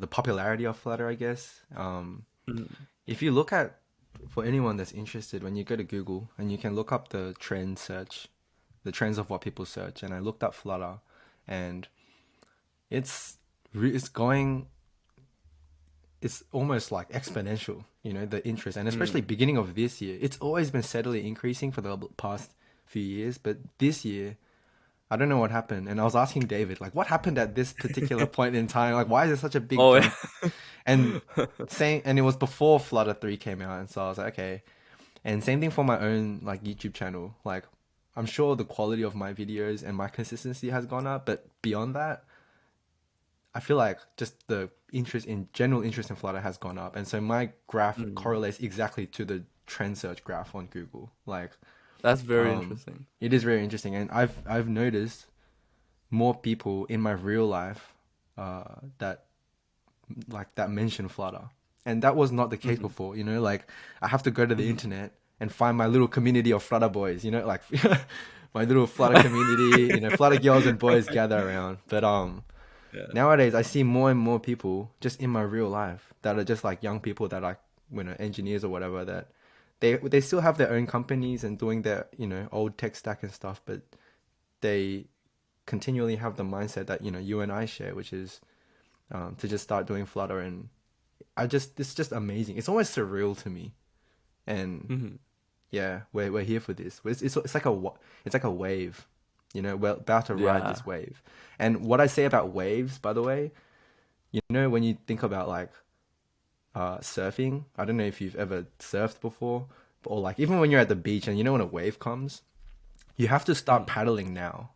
the popularity of Flutter, I guess. Mm. If you look at, for anyone that's interested, when you go to Google and you can look up the trend search, the trends of what people search, and I looked up Flutter, and it's it's going, it's almost like exponential, the interest, and especially Mm. beginning of this year, it's always been steadily increasing for the past few years, but this year, I don't know what happened. And I was asking David, like, what happened at this particular point in time? Like, why is there such a big Oh yeah. jump? And and it was before Flutter 3 came out, and so I was like, okay. And same thing for my own like YouTube channel. Like, I'm sure the quality of my videos and my consistency has gone up, but beyond that, I feel like just the general interest in Flutter has gone up, and so my graph Mm. correlates exactly to the trend search graph on Google. Like, That's very um, interesting. it is very interesting, and I've noticed more people in my real life, that mention Flutter, and that was not the case Mm. before. Like, I have to go to the Mm. internet and find my little community of Flutter boys. Like my little Flutter community. Flutter girls and boys gather around, but Yeah. nowadays, I see more and more people just in my real life that are just like young people that are, engineers or whatever, that they still have their own companies and doing their, old tech stack and stuff, but they continually have the mindset that, you and I share, which is, to just start doing Flutter. And it's just amazing. It's almost surreal to me. And Mm. yeah, we're here for this. It's like it's like a wave. We're about to ride Yeah. this wave. And what I say about waves, by the way, when you think about like, surfing, I don't know if you've ever surfed before, or like even when you're at the beach and when a wave comes, you have to start Mm. paddling now.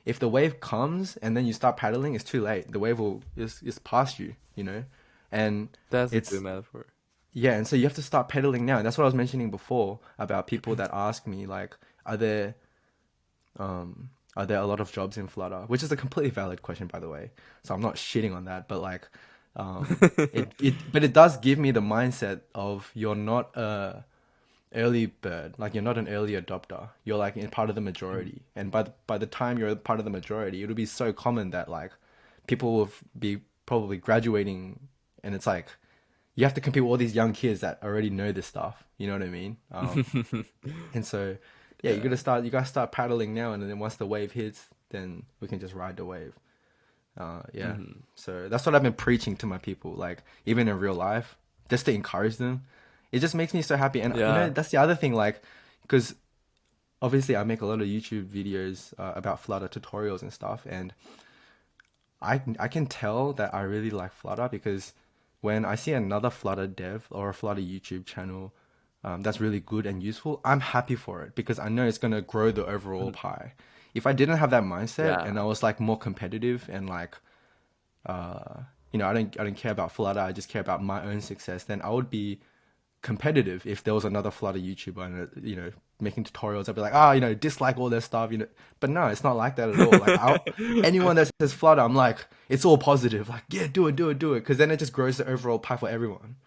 If the wave comes and then you start paddling, it's too late. The wave is past you. And That's a good it's metaphor. yeah, and so you have to start pedaling now. And that's what I was mentioning before about people that ask me like, are there are there a lot of jobs in Flutter? Which is a completely valid question, by the way. So I'm not shitting on that, but like, but it does give me the mindset of, you're not a early bird, like you're not an early adopter. You're like in part of the Mm. majority, and by the time you're a part of the majority, it'll be so common that like people will be probably graduating, and it's like you have to compete with all these young kids that already know this stuff. You know what I mean? And so, yeah, Yeah. you gotta start paddling now, and then once the wave hits, then we can just ride the wave. Yeah. Mm. So that's what I've been preaching to my people, like even in real life, just to encourage them. It just makes me so happy, and Yeah. that's the other thing, like, because obviously I make a lot of YouTube videos, about Flutter tutorials and stuff, and I can tell that I really like Flutter because when I see another Flutter dev or a Flutter YouTube channel, that's really good and useful, I'm happy for it because I know it's gonna grow the overall Mm. pie. If I didn't have that mindset Yeah. and I was like more competitive and like, I don't care about Flutter, I just care about my own success, then I would be competitive if there was another Flutter YouTuber and, making tutorials. I'd be like, dislike all their stuff. But no, it's not like that at all. Like, anyone that says Flutter, I'm like, it's all positive. Like, yeah, do it, do it, do it, because then it just grows the overall pie for everyone.